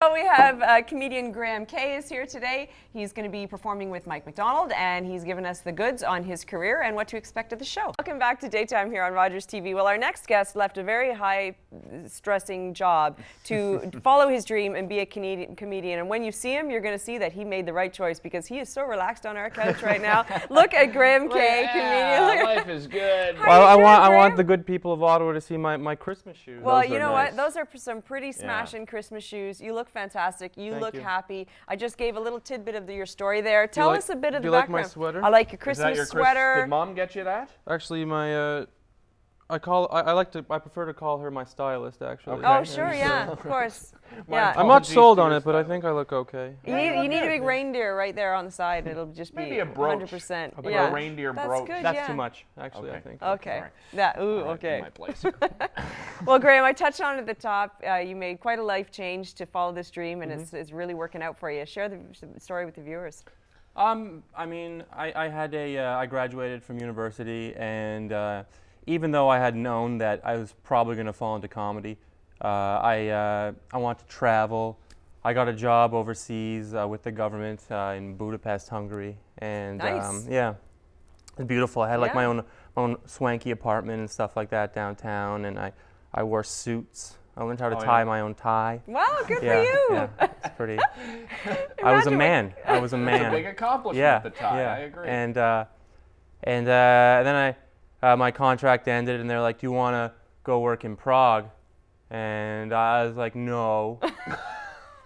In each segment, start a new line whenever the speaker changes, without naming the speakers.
So we have comedian Graham Keay is here today. He's going to be performing with Mike McDonald, and he's given us the goods on his career and what to expect of the show. Welcome back to Daytime here on Rogers TV. Well, our next guest left a very high-stressing job to follow his dream and be a comedian. And when you see him, you're going to see that he made the right choice because he is so relaxed on our couch right now. Look at Graham Keay, comedian.
Life is good.
Well, I want the good people of Ottawa to see my Christmas shoes.
Well, you know what? Those are some pretty smashing Christmas shoes. You look fantastic. You
Thank
look
you.
happy. I just gave a little tidbit of your story there. Tell us a bit of the background.
Do you like my sweater?
I like your
Is that
Christmas
your
sweater.
Did Mom get you that?
Actually, I prefer to call her my stylist, actually.
Okay.
Oh, sure, yeah, of course. Yeah.
I'm not
Apologies
sold
to
on
your
it, but I
stylist.
think I look okay.
You need a big reindeer right there on the side. It'll just be
Maybe a brooch.
100%.
Like
yeah.
a reindeer
That's
brooch.
good,
That's
yeah.
too much, actually, I think.
Okay.
All right.
Yeah. Ooh.
All right,
Okay.
in my place.
Well, Graham, I touched on it at the top. You made quite a life change to follow this dream, and it's really working out for you. Share the story with the viewers.
I mean, I graduated from university, and even though I had known that I was probably going to fall into comedy, I want to travel. I got a job overseas with the government in Budapest, Hungary, and
Nice.
yeah, it's beautiful. I had like
Yeah.
my own swanky apartment and stuff like that downtown, and I wore suits. I learned how to tie my own tie.
Wow, good
Yeah,
for you.
yeah, it's pretty. I was a man. I was a man.
It's a big accomplishment,
Yeah,
the tie.
yeah.
I agree.
And then my contract ended, and they're like, "Do you want to go work in Prague?" And I was like, "No,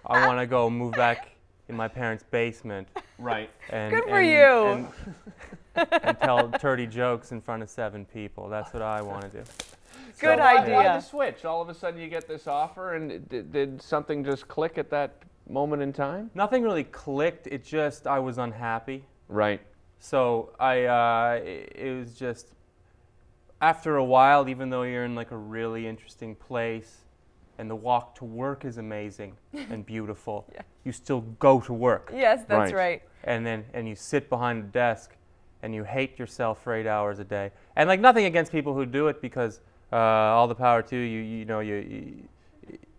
I want to go move back in my parents' basement."
Right.
And,
Good for you.
And tell dirty jokes in front of 7 people. That's what I want to do.
Good
Why
idea.
the switch? All of a sudden you get this offer, and did something just click at that moment in time?
Nothing really clicked. It just I was unhappy.
Right.
So it was just, after a while, even though you're in like a really interesting place and the walk to work is amazing and beautiful, you still go to work.
Yes, that's right.
And you sit behind a desk and you hate yourself for 8 hours a day. And like nothing against people who do it, because all the power to you.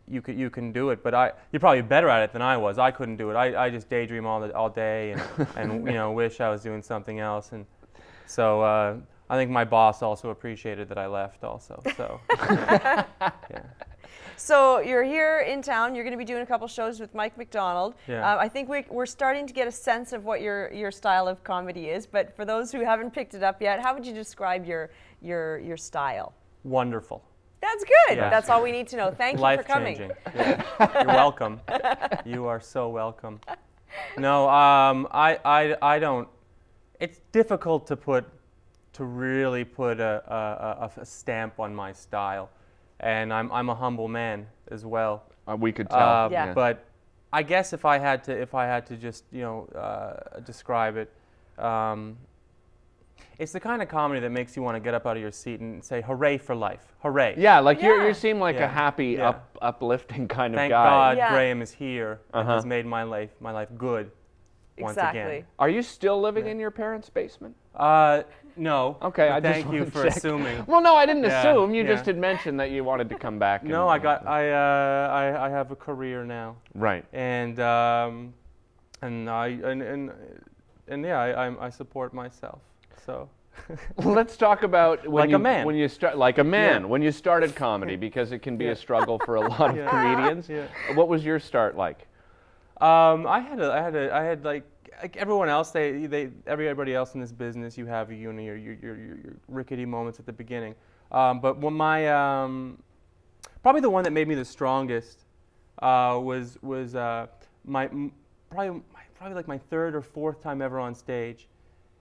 You can do it, but you're probably better at it than I was. I couldn't do it. I just daydream all day and wish I was doing something else. And so I think my boss also appreciated that I left also. So yeah.
So you're here in town. You're going to be doing a couple shows with Mike McDonald.
Yeah.
I think we're starting to get a sense of what your style of comedy is. But for those who haven't picked it up yet, how would you describe your style?
Wonderful.
That's good.
Yeah.
That's all we need to know. Thank you for coming.
Life-changing. Yeah. You're welcome. You are so welcome. No, I don't. It's difficult to really put a stamp on my style, and I'm a humble man as well.
We could tell.
Yeah.
But I guess if I had to just describe it. It's the kind of comedy that makes you want to get up out of your seat and say, "Hooray for life! Hooray!"
Yeah, like
Yeah.
you seem like
Yeah.
a happy,
Yeah.
uplifting kind
Thank
of guy.
God
Yeah.
Graham is here and
Uh-huh.
has made my life good once
Exactly.
again.
Are you still living in your parents' basement?
No.
Okay,
but
I just
thank you
wanted to
for
check.
assuming.
Well, no, I didn't
Yeah,
assume. You
yeah.
just had mentioned that you wanted to come back.
No,
and,
I have a career now,
Right.
and I support myself. So.
Let's talk about when
Like a man.
When you start like a man.
Yeah.
When you started comedy, because it can be a struggle for a lot of
Yeah.
comedians.
Yeah.
What was your start like?
I had like everyone else. Everybody else in this business, you have your rickety moments at the beginning. But when probably the one that made me the strongest was probably like my 3rd or 4th time ever on stage,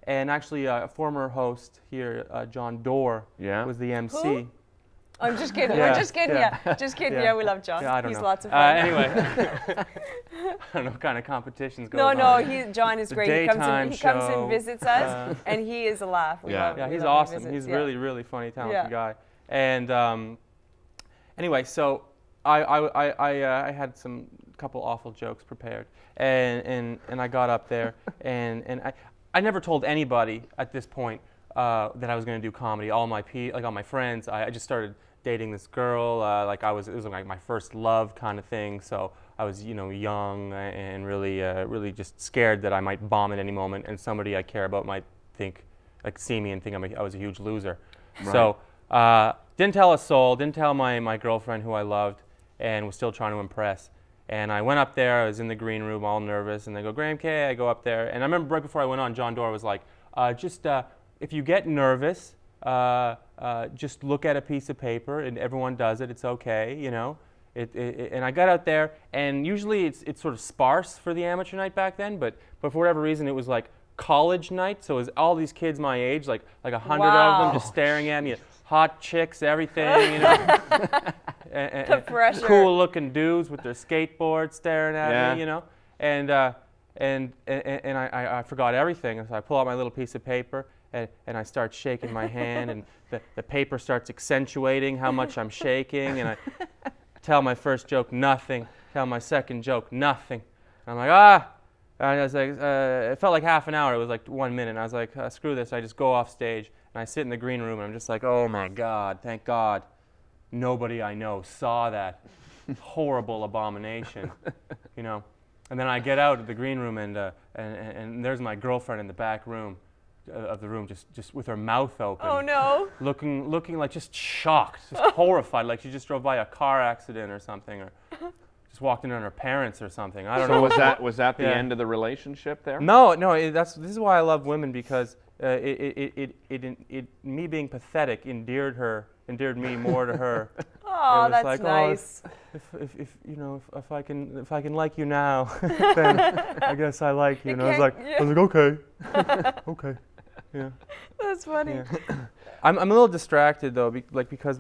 and actually a former host here, John Doerr,
Yeah.
was the MC.
Who? I'm just kidding.
Yeah,
We're just kidding.
yeah.
Yeah. Just kidding.
Yeah.
Yeah, we love John.
Yeah, I don't
He's
know.
lots of fun.
Anyway, I don't know what kind of competitions go
No,
on.
John is
The
great.
Daytime
He comes
show,
and visits us, and he is a laugh. We
Yeah.
love-
Yeah,
we
he's
love when he
awesome.
visits,
He's
yeah.
really, really funny, talented
Yeah.
guy. And anyway, so I had some couple awful jokes prepared, and I got up there, and I never told anybody at this point that I was going to do comedy. All my friends, I just started dating this girl. It was like my first love kind of thing. So I was, you know, young and really, really just scared that I might bomb at any moment, and somebody I care about might think, like, see me and think I was a huge loser.
Right.
So didn't tell a soul, didn't tell my girlfriend who I loved, and was still trying to impress. And I went up there, I was in the green room all nervous, and they go, Graham Keay, I go up there, and I remember right before I went on, John Dore was like, if you get nervous, just look at a piece of paper, and everyone does it, it's okay, you know. And I got out there, and usually it's sort of sparse for the amateur night back then, but for whatever reason it was like college night, so it was all these kids my age, like 100 of them just staring at me, hot chicks, everything, you know.
The pressure.
Cool looking dudes with their skateboards staring at me, you know. And I forgot everything, and so I pull out my little piece of paper, and I start shaking my hand, and the paper starts accentuating how much I'm shaking, and I tell my first joke, nothing. Tell my second joke, nothing. And I'm like, ah. And I was like, it felt like half an hour. It was like 1 minute. And I was like, screw this. I just go off stage, and I sit in the green room, and I'm just like, oh my God, thank God, nobody I know saw that horrible abomination, you know. And then I get out of the green room, and there's my girlfriend in the back room of the room, just with her mouth open.
Oh no!
Looking like just shocked, just horrified, like she just drove by a car accident or something, or just walked in on her parents or something. I don't know.
Was that the end of the relationship there?
No. This is why I love women, because me being pathetic endeared me more to her.
Oh, that's like, nice.
Oh, if I can like you now, then I guess I like you. And I was like, okay, okay, yeah.
That's funny.
Yeah. I'm a little distracted though, because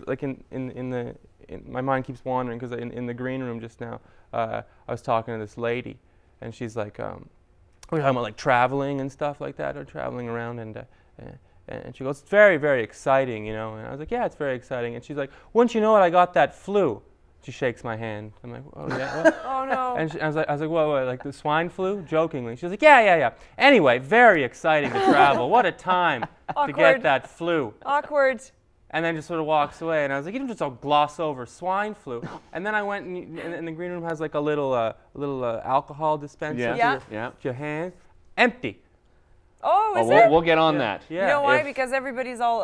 my mind keeps wandering, because in the green room just now, I was talking to this lady, and she's like, we were talking about like traveling and stuff like that, or traveling around, and she goes, it's very, very exciting, you know. And I was like, yeah, it's very exciting. And she's like, wouldn't you know it, I got that flu. She shakes my hand. I'm like, oh yeah. What?
Oh no.
And I was like, what, like the swine flu? Jokingly. She was like, yeah. Anyway, very exciting to travel. What a time to get that flu.
Awkward.
And then just sort of walks away. And I was like, you don't just all gloss over swine flu. And then I went, and the green room has like a little alcohol dispenser.
Yeah.
Your hand, empty.
Oh, is it?
We'll get on that.
Yeah.
You know why? Because everybody's all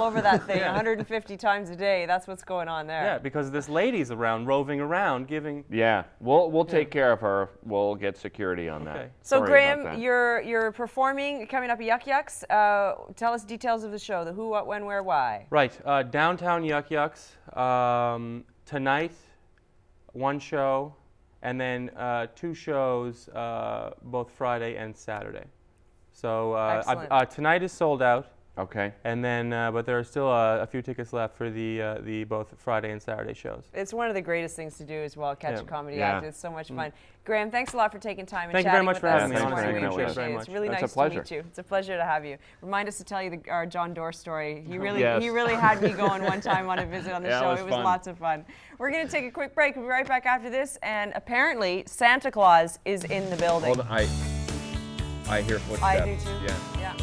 over that thing 150 times a day. That's what's going on there.
Yeah, because this lady's around, roving around, giving.
Yeah, we'll take care of her. We'll get security on that.
So
Sorry
Graham, you're performing coming up at Yuck Yucks. Tell us details of the show: the who, what, when, where, why.
Right, downtown Yuck Yucks tonight, one show, and then 2 shows both Friday and Saturday. So tonight is sold out.
Okay.
And then, but there are still a few tickets left for the both Friday and Saturday shows.
It's one of the greatest things to do as well, catch a comedy act. It's so much fun. Graham, thanks a lot for taking time and chatting with us.
Thank you very much for having me.
This morning. We
Honestly,
appreciate it. It's really nice to meet you. It's a pleasure to have you. Remind us to tell you our John Dore story. He really had me going one time on a visit on the show. It was lots of fun. We're going to take a quick break. We'll be right back after this. And apparently, Santa Claus is in the building.
Hold on. I hear footsteps.
I do too.
Yeah.